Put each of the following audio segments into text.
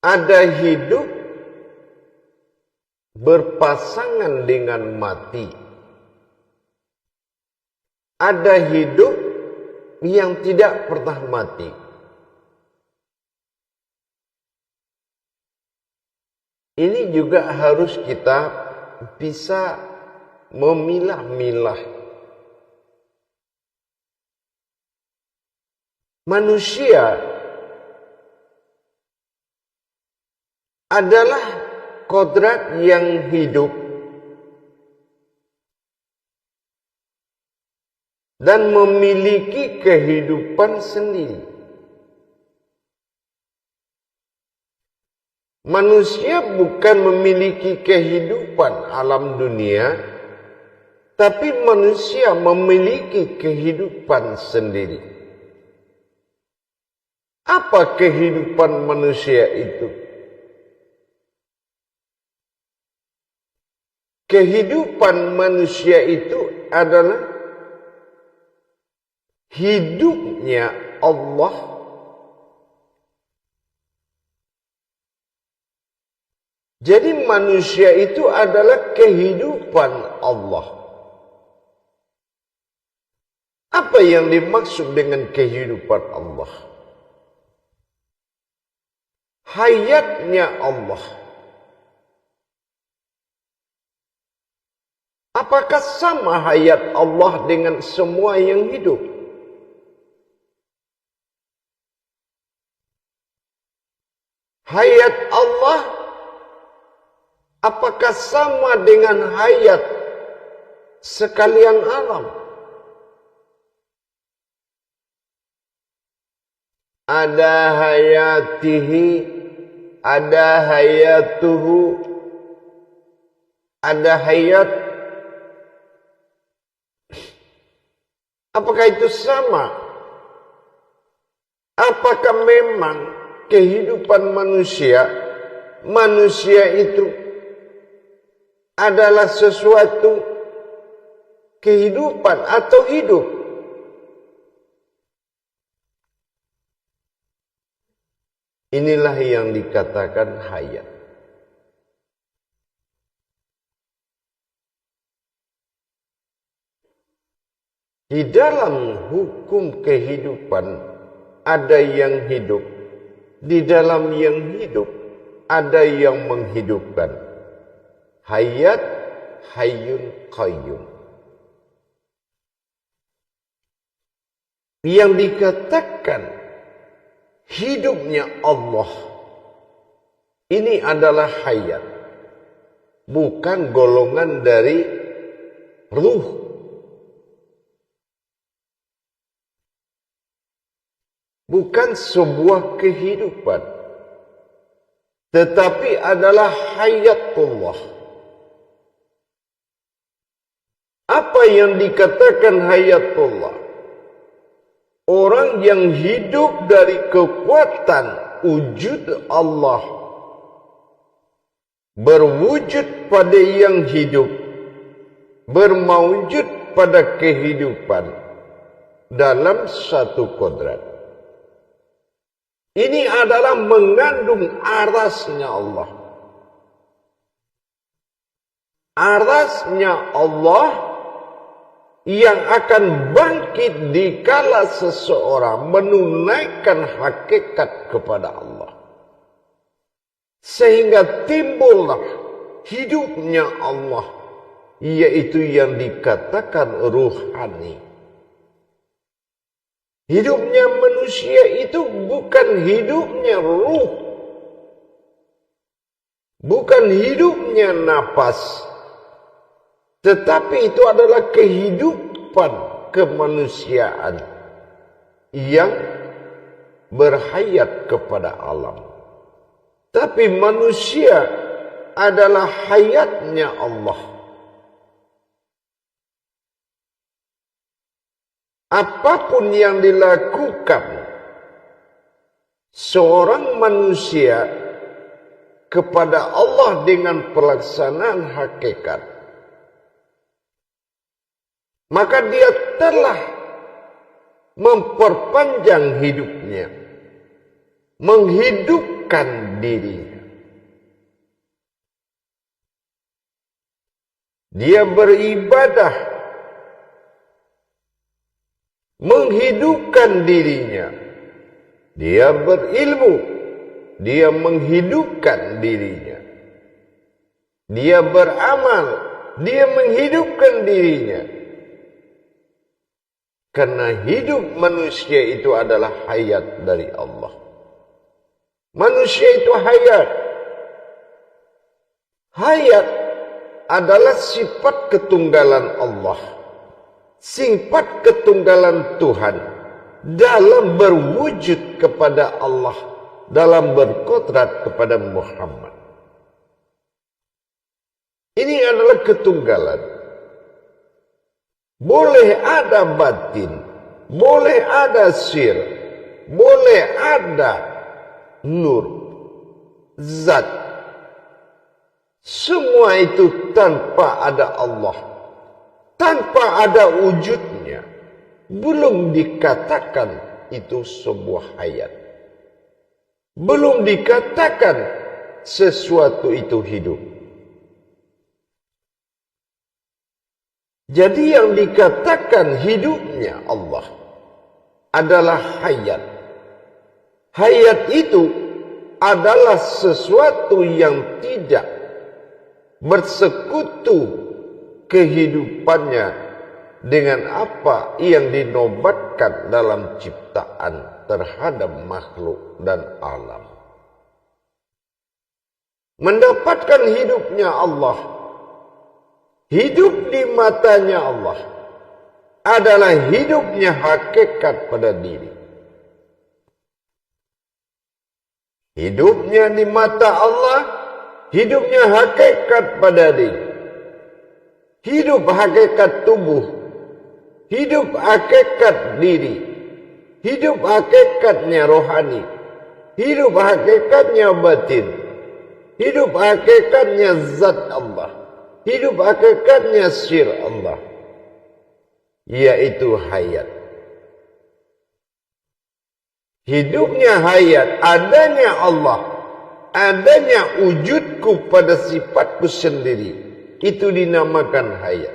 Ada hidup berpasangan dengan mati. Ada hidup yang tidak pernah mati. Ini juga harus kita bisa memilah-milah. Manusia adalah kodrat yang hidup dan memiliki kehidupan sendiri. Manusia bukan memiliki kehidupan alam dunia, tapi manusia memiliki kehidupan sendiri. Apa kehidupan manusia itu? Kehidupan manusia itu adalah hidupnya Allah. Jadi manusia itu adalah kehidupan Allah. Apa yang dimaksud dengan kehidupan Allah? Hayatnya Allah. Apakah sama hayat Allah dengan semua yang hidup? Hayat Allah apakah sama dengan hayat sekalian alam? Ada hayatihi, ada hayatuhu, ada hayat. Apakah itu sama? Apakah memang kehidupan manusia itu adalah sesuatu kehidupan atau hidup? Inilah yang dikatakan hayat. Di dalam hukum kehidupan ada yang hidup, di dalam yang hidup ada yang menghidupkan. Hayat, hayyun, qayyum. Yang dikatakan hidupnya Allah ini adalah hayat, bukan golongan dari ruh. Bukan sebuah kehidupan, tetapi adalah hayatullah. Apa yang dikatakan hayatullah? Orang yang hidup dari kekuatan wujud Allah, berwujud pada yang hidup, bermaujud pada kehidupan dalam satu kodrat. Ini adalah mengandung arasnya Allah. Arasnya Allah yang akan bangkit dikala seseorang menunaikan hakikat kepada Allah. Sehingga timbullah hidupnya Allah, yaitu yang dikatakan ruhani. Hidupnya manusia itu bukan hidupnya ruh, bukan hidupnya napas, tetapi itu adalah kehidupan kemanusiaan yang berhayat kepada alam. Tapi manusia adalah hayatnya Allah. Apapun yang dilakukan seorang manusia kepada Allah dengan pelaksanaan hakikat, maka dia telah memperpanjang hidupnya, menghidupkan dirinya. Dia beribadah, menghidupkan dirinya. Dia berilmu, dia menghidupkan dirinya. Dia beramal, dia menghidupkan dirinya. Karena hidup manusia itu adalah hayat dari Allah. Manusia itu hayat. Hayat adalah sifat ketunggalan Allah. Sifat ketunggalan Tuhan dalam berwujud kepada Allah, dalam berkodrat kepada Muhammad. Ini adalah ketunggalan. Boleh ada batin, boleh ada sir, boleh ada nur, zat. Semua itu tanpa ada Allah, tanpa ada wujudnya, belum dikatakan itu sebuah hayat. Belum dikatakan sesuatu itu hidup. Jadi yang dikatakan hidupnya Allah adalah hayat. Hayat itu adalah sesuatu yang tidak bersekutu kehidupannya dengan apa yang dinobatkan dalam ciptaan terhadap makhluk dan alam. Mendapatkan hidupnya Allah, hidup di matanya Allah, adalah hidupnya hakikat pada diri. Hidupnya di mata Allah, hidupnya hakikat pada diri. Hidup hakikat tubuh, hidup hakikat diri, hidup hakikatnya rohani, hidup hakikatnya batin, hidup hakikatnya zat Allah, hidup hakikatnya sir Allah, yaitu hayat. Hidupnya hayat, adanya Allah, adanya wujudku pada sifatku sendiri, itu dinamakan hayat.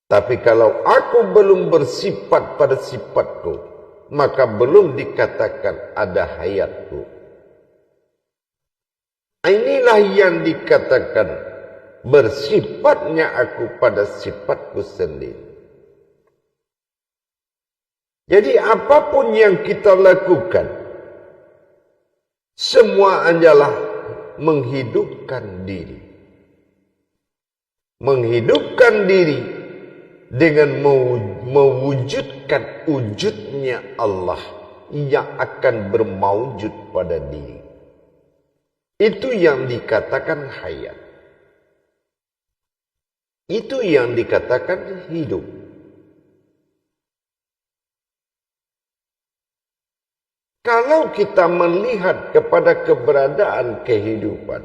Tapi kalau aku belum bersifat pada sifatku, maka belum dikatakan ada hayatku. Inilah yang dikatakan bersifatnya aku pada sifatku sendiri. Jadi apapun yang kita lakukan, semua adalah menghidupkan diri. Menghidupkan diri dengan mewujudkan wujudnya Allah yang akan bermaujud pada diri. Itu yang dikatakan hayat. Itu yang dikatakan hidup. Kalau kita melihat kepada keberadaan kehidupan,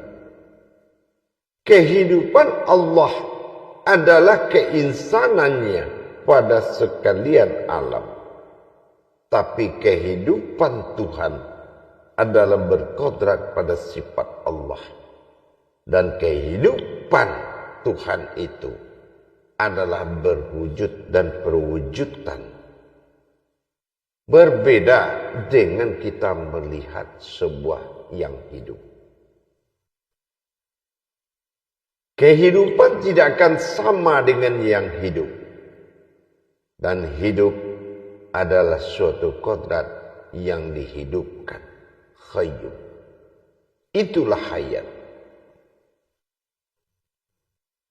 kehidupan Allah adalah keinsanannya pada sekalian alam. Tapi kehidupan Tuhan adalah berkodrat pada sifat Allah. Dan kehidupan Tuhan itu adalah berwujud dan perwujudan. Berbeda dengan kita melihat sebuah yang hidup. Kehidupan tidak akan sama dengan yang hidup. Dan hidup adalah suatu kodrat yang dihidupkan. Hayyun. Itulah hayat.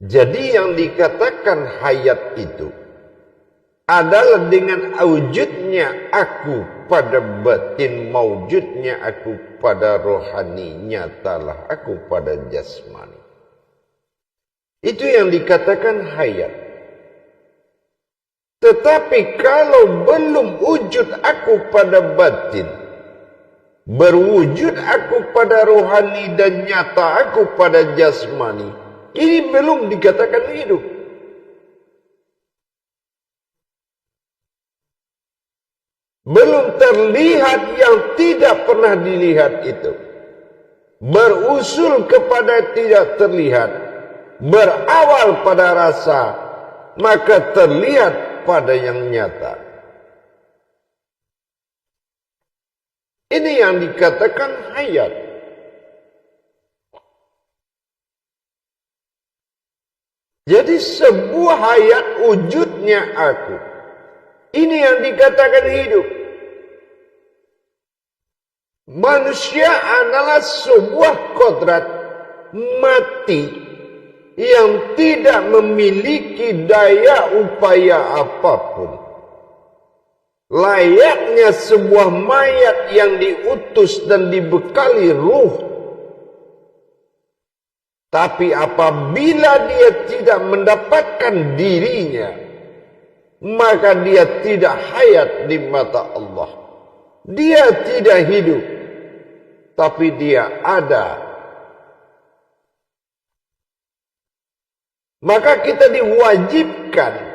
Jadi yang dikatakan hayat itu adalah dengan wujudnya aku pada batin, maujudnya aku pada rohani, nyatalah aku pada jasmani. Itu yang dikatakan hayat. Tetapi kalau belum wujud aku pada batin, berwujud aku pada rohani dan nyata aku pada jasmani, ini belum dikatakan hidup. belum terlihat yang tidak pernah dilihat itu, berusul kepada tidak terlihat, berawal pada rasa, maka terlihat pada yang nyata. Ini yang dikatakan hayat. Jadi sebuah hayat wujudnya aku. Ini yang dikatakan hidup. Manusia adalah sebuah kodrat mati yang tidak memiliki daya upaya apapun. Layaknya sebuah mayat yang diutus dan dibekali ruh. Tapi apabila dia tidak mendapatkan dirinya, maka dia tidak hayat di mata Allah. Dia tidak hidup, tapi dia ada. Maka kita diwajibkan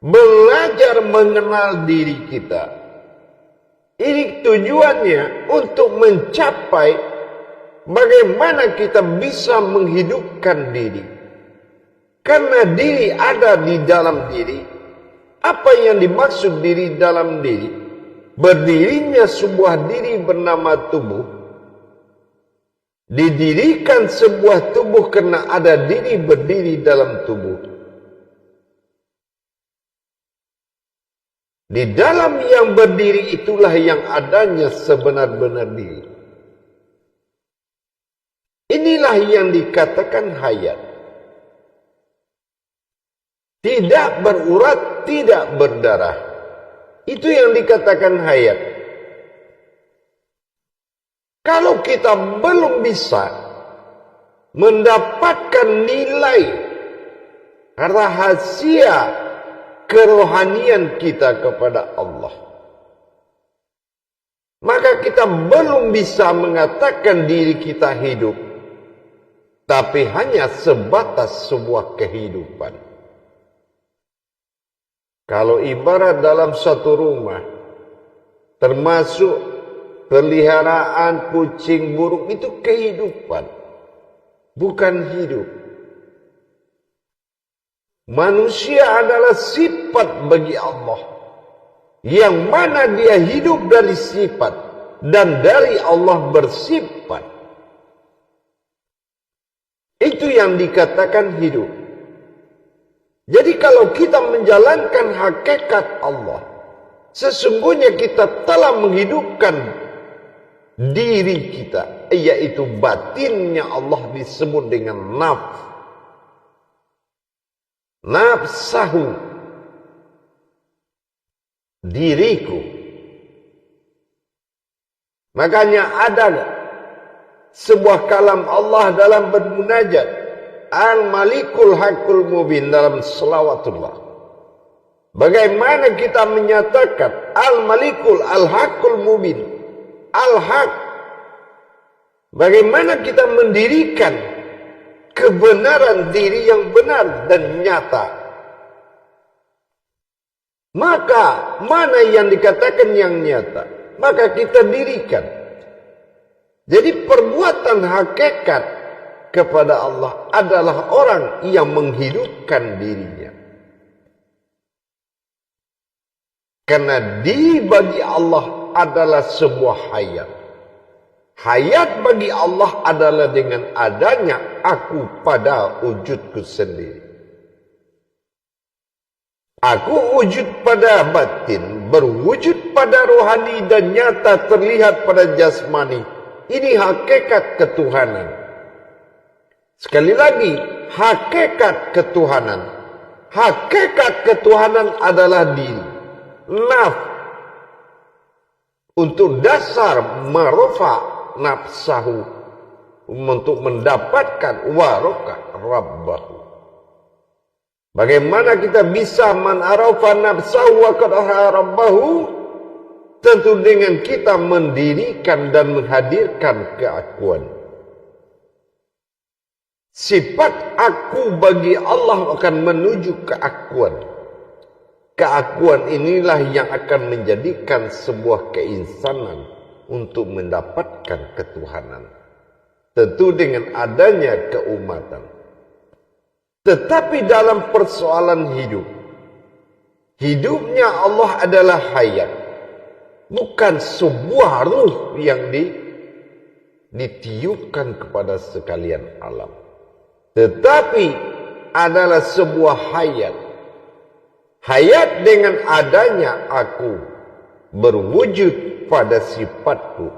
belajar mengenal diri kita. Ini tujuannya untuk mencapai bagaimana kita bisa menghidupkan diri. Karena diri ada di dalam diri. Apa yang dimaksud diri dalam diri? Berdirinya sebuah diri bernama tubuh. Didirikan sebuah tubuh karena ada diri berdiri dalam tubuh. Di dalam yang berdiri itulah yang adanya sebenar-benar diri. Inilah yang dikatakan hayat. Tidak berurat, tidak berdarah. Itu yang dikatakan hayat. Kalau kita belum bisa mendapatkan nilai rahasia kerohanian kita kepada Allah, maka kita belum bisa mengatakan diri kita hidup, tapi hanya sebatas sebuah kehidupan. Kalau ibarat dalam satu rumah, termasuk peliharaan kucing, burung, itu kehidupan, bukan hidup. Manusia adalah sifat bagi Allah, yang mana dia hidup dari sifat, dan dari Allah bersifat. Itu yang dikatakan hidup. Jadi kalau kita menjalankan hakikat Allah, sesungguhnya kita telah menghidupkan diri kita, yaitu batinnya Allah disebut dengan nafs. Nafsahu, diriku. Makanya ada sebuah kalam Allah dalam bermunajat, Al-Malikul Hakul Mubin, dalam selawatullah. Bagaimana kita menyatakan Al-Malikul Al-Hakul Mubin, Al-Haq. Bagaimana kita mendirikan kebenaran diri yang benar dan nyata. Maka mana yang dikatakan yang nyata, maka kita dirikan. Jadi perbuatan hakikat kepada Allah adalah orang yang menghidupkan dirinya. Karena diri bagi Allah adalah sebuah hayat. Hayat bagi Allah adalah dengan adanya aku pada wujudku sendiri. Aku wujud pada batin, berwujud pada rohani dan nyata terlihat pada jasmani. Ini hakikat ketuhanan. Sekali lagi, hakikat ketuhanan. Hakikat ketuhanan adalah diri. Nafs. Untuk dasar marofa nafsahu, untuk mendapatkan warokah rabbahu. Bagaimana kita bisa man arafa nafsahu wa qad rabbahu? Tentu dengan kita mendirikan dan menghadirkan keakuan. Sifat aku bagi Allah akan menuju keakuan. Keakuan inilah yang akan menjadikan sebuah keinsanan untuk mendapatkan ketuhanan. Tentu dengan adanya keumatan. Tetapi dalam persoalan hidup, hidupnya Allah adalah hayat. Bukan sebuah ruh yang ditiupkan kepada sekalian alam. Tetapi adalah sebuah hayat. Hayat dengan adanya aku berwujud pada sifatku,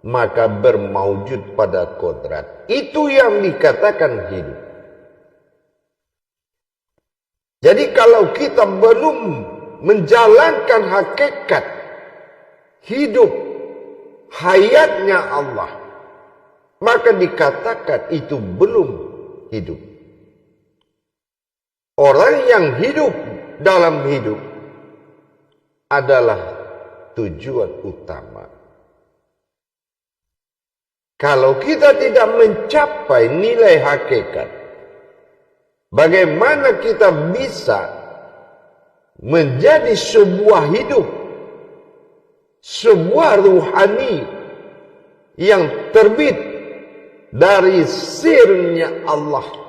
maka bermaujud pada kodrat. Itu yang dikatakan hidup. Jadi kalau kita belum menjalankan hakikat hidup hayatnya Allah, maka dikatakan itu belum hidup. Orang yang hidup dalam hidup adalah tujuan utama. Kalau kita tidak mencapai nilai hakikat, bagaimana kita bisa menjadi sebuah hidup, sebuah ruhani yang terbit dari sirnya Allah?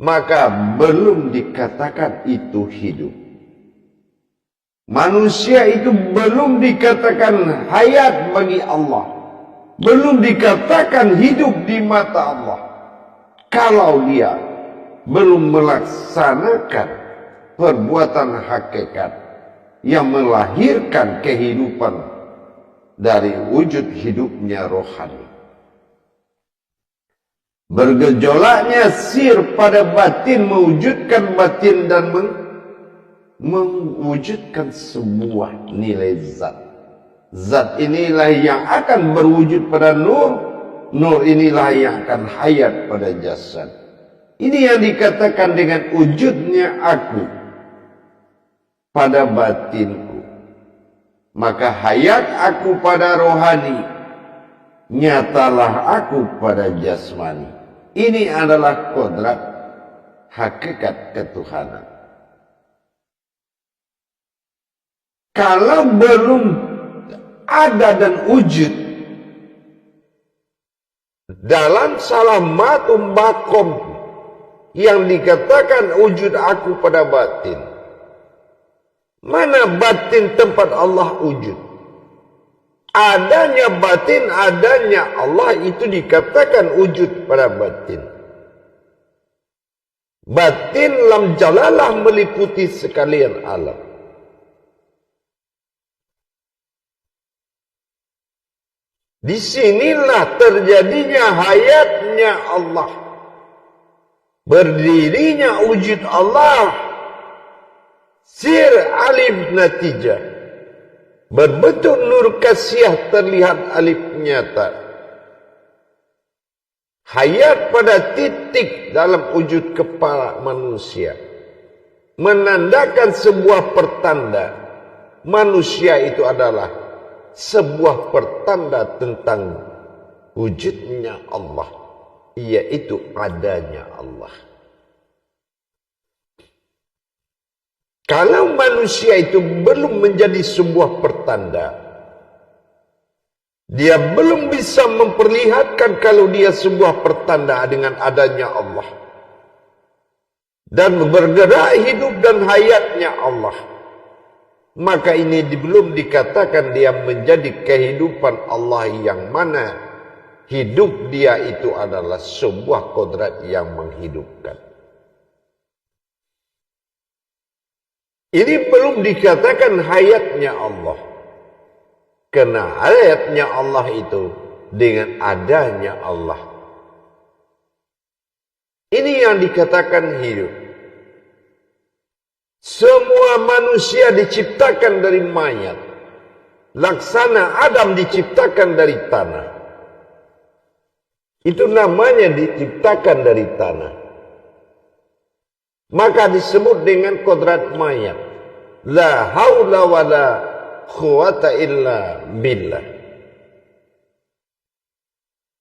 Maka belum dikatakan itu hidup. Manusia itu belum dikatakan hayat bagi Allah. Belum dikatakan hidup di mata Allah. Kalau dia belum melaksanakan perbuatan hakikat yang melahirkan kehidupan dari wujud hidupnya rohani. Bergejolaknya sir pada batin mewujudkan batin dan mewujudkan sebuah nilai zat. Zat inilah yang akan berwujud pada nur. Nur inilah yang akan hayat pada jasad. Ini yang dikatakan dengan wujudnya aku pada batinku. Maka hayat aku pada rohani, nyatalah aku pada jasmani. Ini adalah kodrat hakikat ketuhanan. Kalau belum ada dan wujud dalam salamatum bakom yang dikatakan wujud aku pada batin, mana batin tempat Allah wujud? Adanya batin, adanya Allah itu dikatakan wujud pada batin. Batin lam jalalah meliputi sekalian alam. Disinilah terjadinya hayatnya Allah. Berdirinya wujud Allah. Sir alif natijah. Berbentuk nur kasih terlihat alif nyata. Hayat pada titik dalam wujud kepala manusia. Menandakan sebuah pertanda. Manusia itu adalah sebuah pertanda tentang wujudnya Allah. Yaitu adanya Allah. Kalau manusia itu belum menjadi sebuah pertanda, dia belum bisa memperlihatkan kalau dia sebuah pertanda dengan adanya Allah. Dan bergerak hidup dan hayatnya Allah. Maka ini belum dikatakan dia menjadi kehidupan Allah yang mana hidup dia itu adalah sebuah kodrat yang menghidupkan. Ini belum dikatakan hayatnya Allah. Karena hayatnya Allah itu dengan adanya Allah. Ini yang dikatakan hidup. Semua manusia diciptakan dari mayat. Laksana Adam diciptakan dari tanah. Itu namanya diciptakan dari tanah. Maka disebut dengan kodrat mayat. La haula wa la quwata illa billah.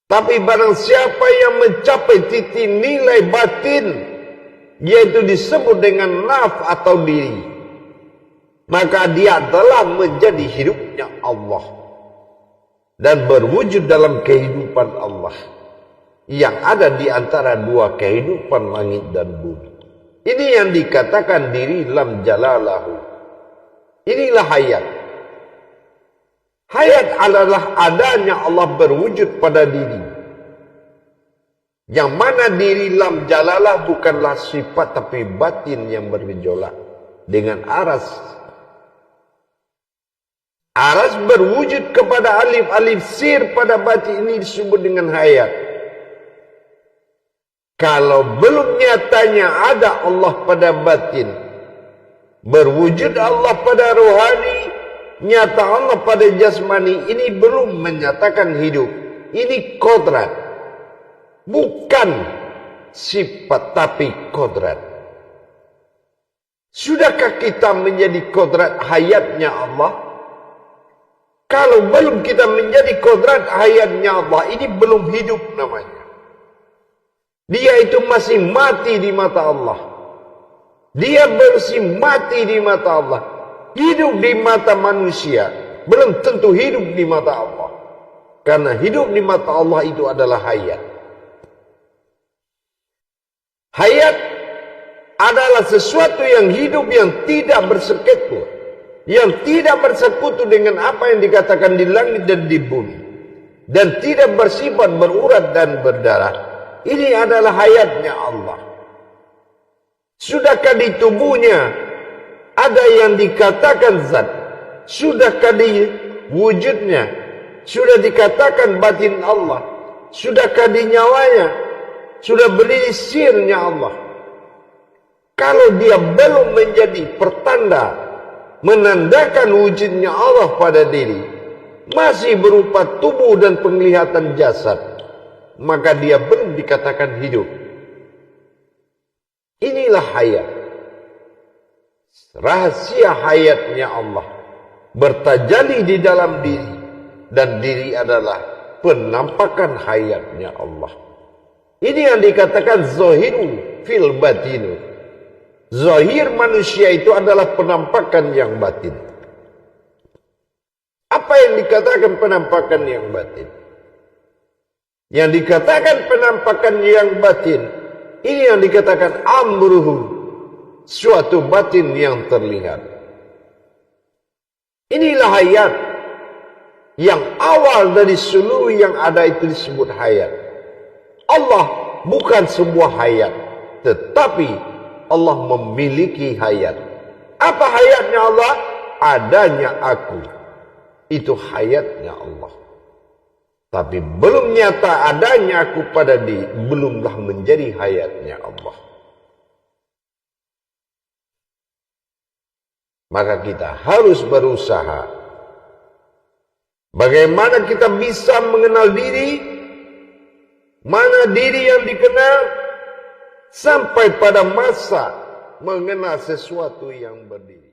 Tapi barang siapa yang mencapai titik nilai batin yaitu disebut dengan nafs atau diri, maka dia telah menjadi hidupnya Allah dan berwujud dalam kehidupan Allah yang ada di antara dua kehidupan langit dan bumi. Ini yang dikatakan diri lam jalalahu. Inilah hayat. Hayat adalah adanya Allah berwujud pada diri. Yang mana diri lam jalalah bukanlah sifat tapi batin yang bergejolak dengan aras. Aras berwujud kepada alif sir pada batin ini disebut dengan hayat. Kalau belum nyatanya ada Allah pada batin, berwujud Allah pada rohani, nyata Allah pada jasmani, ini belum menyatakan hidup. Ini kodrat, bukan sifat tapi kodrat. Sudahkah kita menjadi kodrat hayatnya Allah? Kalau belum kita menjadi kodrat hayatnya Allah, ini belum hidup namanya. Dia itu masih mati di mata Allah. Dia masih mati di mata Allah. Hidup di mata manusia belum tentu hidup di mata Allah. Karena hidup di mata Allah itu adalah hayat. Hayat adalah sesuatu yang hidup yang tidak bersekutu, yang tidak bersekutu dengan apa yang dikatakan di langit dan di bumi, dan tidak bersifat berurat dan berdarah. Ini adalah hayatnya Allah. Sudahkah di tubuhnya ada yang dikatakan zat? Sudahkah di wujudnya sudah dikatakan batin Allah? Sudahkah di nyawanya sudah berdiri sirnya Allah? Kalau dia belum menjadi pertanda menandakan wujudnya Allah pada diri, masih berupa tubuh dan penglihatan jasad, maka dia belum dikatakan hidup. Inilah hayat. Rahasia hayatnya Allah bertajalli di dalam diri, dan diri adalah penampakan hayatnya Allah. Ini yang dikatakan zahiru fil batinu. Zahir manusia itu adalah penampakan yang batin. Apa yang dikatakan penampakan yang batin? Yang dikatakan penampakan yang batin, ini yang dikatakan amruhu, suatu batin yang terlihat. Inilah hayat yang awal dari seluruh yang ada itu disebut hayat. Allah bukan sebuah hayat, tetapi Allah memiliki hayat. Apa hayatnya Allah? Adanya aku. Itu hayatnya Allah. Tapi belum nyata adanya aku pada diri, belumlah menjadi hayatnya Allah. Maka kita harus berusaha. Bagaimana kita bisa mengenal diri? Mana diri yang dikenal? Sampai pada masa mengenal sesuatu yang berdiri.